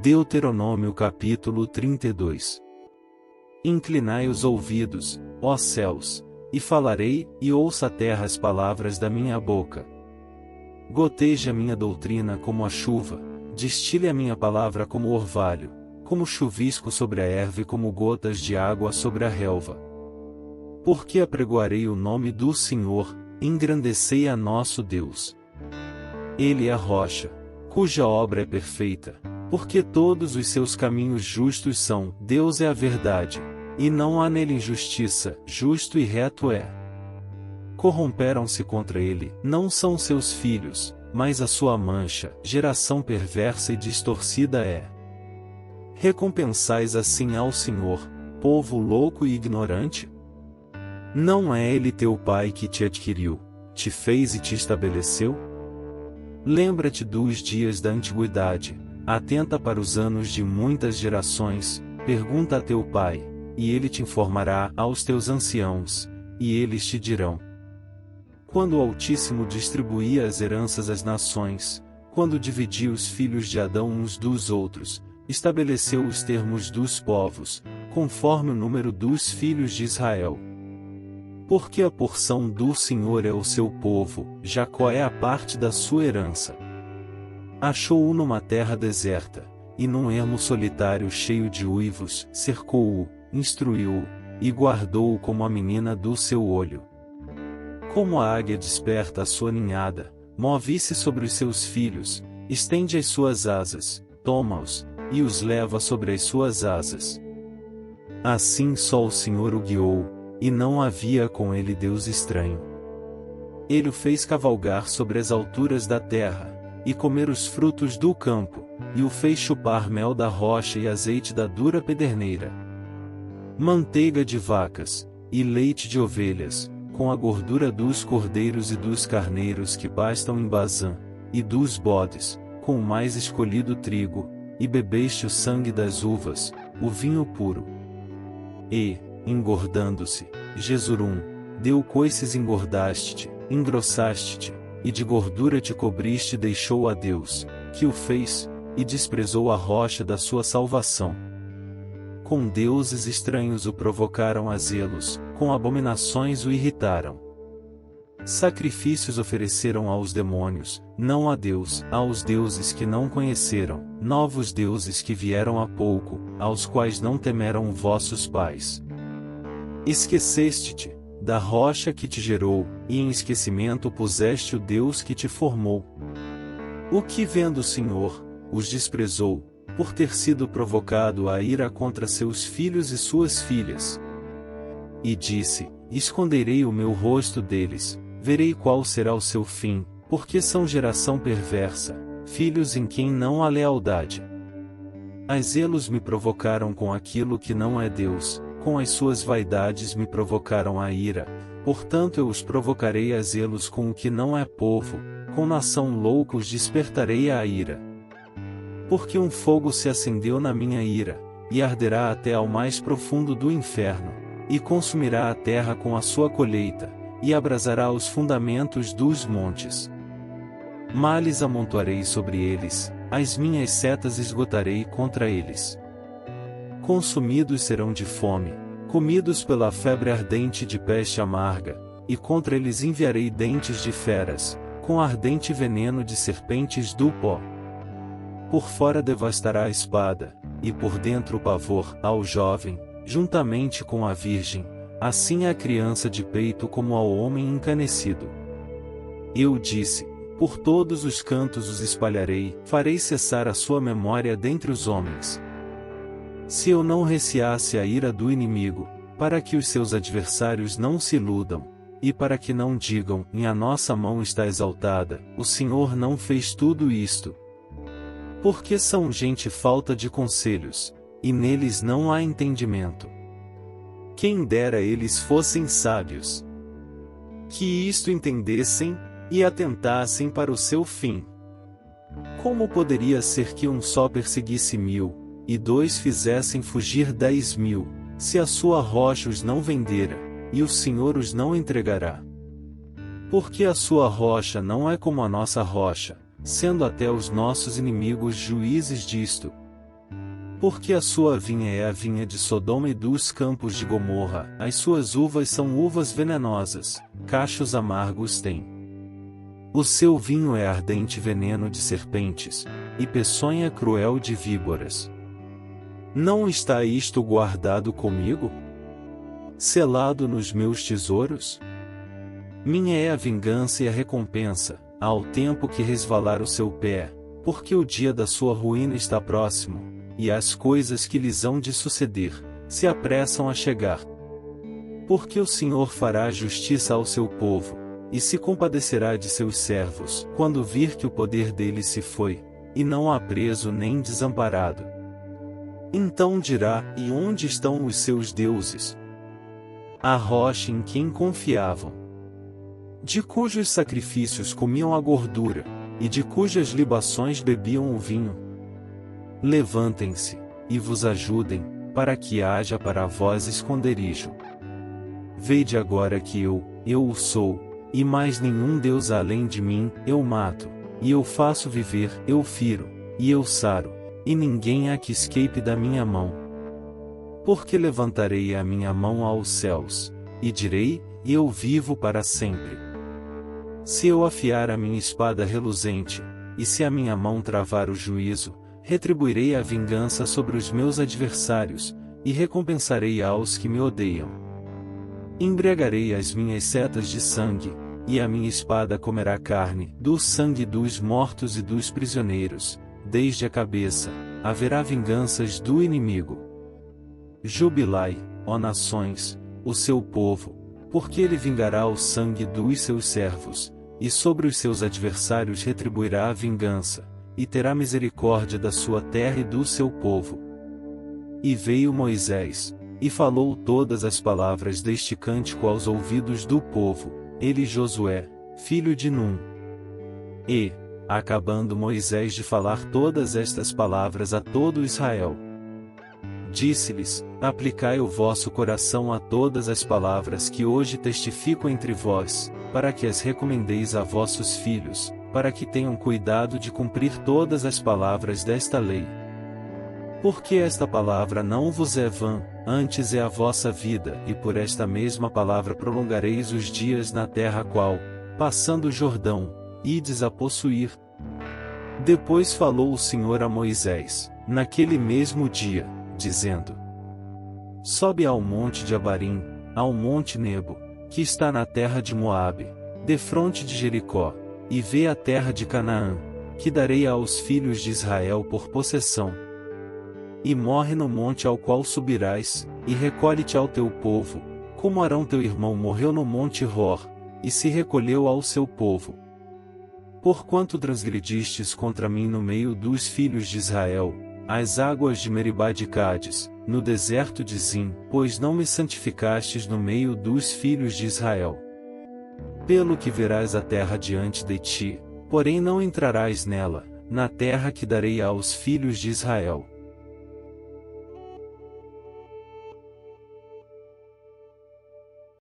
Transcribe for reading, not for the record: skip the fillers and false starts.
Deuteronômio capítulo 32. Inclinai os ouvidos, ó céus, e falarei, e ouça a terra as palavras da minha boca. Goteje a minha doutrina como a chuva, destile a minha palavra como orvalho, como chuvisco sobre a erva e como gotas de água sobre a relva. Porque apregoarei o nome do Senhor, engrandecei a nosso Deus. Ele é a rocha, cuja obra é perfeita, porque todos os seus caminhos justos são. Deus é a verdade, e não há nele injustiça, justo e reto é. Corromperam-se contra ele, não são seus filhos, mas a sua mancha, geração perversa e distorcida é. Recompensais assim ao Senhor, povo louco e ignorante? Não é ele teu pai que te adquiriu, te fez e te estabeleceu? Lembra-te dos dias da antiguidade, atenta para os anos de muitas gerações, pergunta a teu pai, e ele te informará, aos teus anciãos, e eles te dirão. Quando o Altíssimo distribuía as heranças às nações, quando dividia os filhos de Adão uns dos outros, estabeleceu os termos dos povos, conforme o número dos filhos de Israel. Porque a porção do Senhor é o seu povo, Jacó é a parte da sua herança. Achou-o numa terra deserta, e num ermo solitário cheio de uivos, cercou-o, instruiu-o, e guardou-o como a menina do seu olho. Como a águia desperta a sua ninhada, move-se sobre os seus filhos, estende as suas asas, toma-os, e os leva sobre as suas asas. Assim só o Senhor o guiou, e não havia com ele Deus estranho. Ele o fez cavalgar sobre as alturas da terra, e comer os frutos do campo, e o fez chupar mel da rocha e azeite da dura pederneira. Manteiga de vacas, e leite de ovelhas, com a gordura dos cordeiros e dos carneiros que pastam em Bazã, e dos bodes, com o mais escolhido trigo, e bebeste o sangue das uvas, o vinho puro. E, engordando-se, Jesurum, deu coices engordaste-te, engrossaste-te, e de gordura te cobriste e deixou a Deus, que o fez, e desprezou a rocha da sua salvação. Com deuses estranhos o provocaram a zelos, com abominações o irritaram. Sacrifícios ofereceram aos demônios, não a Deus, aos deuses que não conheceram, novos deuses que vieram há pouco, aos quais não temeram vossos pais. Esqueceste-te da rocha que te gerou, e em esquecimento puseste o Deus que te formou. O que vendo o Senhor, os desprezou, por ter sido provocado a ira contra seus filhos e suas filhas. E disse, esconderei o meu rosto deles, verei qual será o seu fim, porque são geração perversa, filhos em quem não há lealdade. As zelos me provocaram com aquilo que não é Deus, com as suas vaidades me provocaram a ira, portanto eu os provocarei a zelos com o que não é povo, com nação louca os despertarei a ira. Porque um fogo se acendeu na minha ira, e arderá até ao mais profundo do inferno, e consumirá a terra com a sua colheita, e abrasará os fundamentos dos montes. Males amontoarei sobre eles, as minhas setas esgotarei contra eles. Consumidos serão de fome, comidos pela febre ardente de peste amarga, e contra eles enviarei dentes de feras, com ardente veneno de serpentes do pó. Por fora devastará a espada, e por dentro o pavor, ao jovem, juntamente com a virgem, assim à criança de peito como ao homem encanecido. Eu disse, por todos os cantos os espalharei, farei cessar a sua memória dentre os homens. Se eu não receasse a ira do inimigo, para que os seus adversários não se iludam, e para que não digam, em a nossa mão está exaltada, o Senhor não fez tudo isto. Porque são gente falta de conselhos, e neles não há entendimento. Quem dera eles fossem sábios, que isto entendessem, e atentassem para o seu fim. Como poderia ser que um só perseguisse 1000, e 2 fizessem fugir 10.000, se a sua rocha os não vendera, e o Senhor os não entregará? Porque a sua rocha não é como a nossa rocha, sendo até os nossos inimigos juízes disto. Porque a sua vinha é a vinha de Sodoma e dos campos de Gomorra, as suas uvas são uvas venenosas, cachos amargos tem. O seu vinho é ardente veneno de serpentes, e peçonha cruel de víboras. Não está isto guardado comigo? Selado nos meus tesouros? Minha é a vingança e a recompensa, ao tempo que resvalar o seu pé, porque o dia da sua ruína está próximo, e as coisas que lhes hão de suceder, se apressam a chegar. Porque o Senhor fará justiça ao seu povo, e se compadecerá de seus servos, quando vir que o poder deles se foi, e não há preso nem desamparado. Então dirá: e onde estão os seus deuses? A rocha em quem confiavam, de cujos sacrifícios comiam a gordura, e de cujas libações bebiam o vinho. Levantem-se, e vos ajudem, para que haja para vós esconderijo. Vede agora que eu o sou, e mais nenhum Deus além de mim, eu mato, e eu faço viver, eu firo, e eu saro, e ninguém há que escape da minha mão. Porque levantarei a minha mão aos céus, e direi: eu vivo para sempre. Se eu afiar a minha espada reluzente, e se a minha mão travar o juízo, retribuirei a vingança sobre os meus adversários, e recompensarei aos que me odeiam. Embriagarei as minhas setas de sangue, e a minha espada comerá carne, do sangue dos mortos e dos prisioneiros, desde a cabeça, haverá vinganças do inimigo. Jubilai, ó nações, o seu povo, porque ele vingará o sangue dos seus servos, e sobre os seus adversários retribuirá a vingança, e terá misericórdia da sua terra e do seu povo. E veio Moisés, e falou todas as palavras deste cântico aos ouvidos do povo, ele Josué, filho de Num. E, acabando Moisés de falar todas estas palavras a todo Israel, disse-lhes: aplicai o vosso coração a todas as palavras que hoje testifico entre vós, para que as recomendeis a vossos filhos, para que tenham cuidado de cumprir todas as palavras desta lei. Porque esta palavra não vos é vã, antes é a vossa vida, e por esta mesma palavra prolongareis os dias na terra a qual, passando o Jordão, ides a possuir. Depois falou o Senhor a Moisés, naquele mesmo dia, dizendo: sobe ao monte de Abarim, ao monte Nebo, que está na terra de Moabe, defronte de Jericó, e vê a terra de Canaã, que darei aos filhos de Israel por possessão. E morre no monte ao qual subirás, e recolhe-te ao teu povo, como Arão teu irmão morreu no monte Hor, e se recolheu ao seu povo. Porquanto transgredistes contra mim no meio dos filhos de Israel, as águas de Meribá de Cádiz, no deserto de Zim, pois não me santificastes no meio dos filhos de Israel. Pelo que verás a terra diante de ti, porém não entrarás nela, na terra que darei aos filhos de Israel.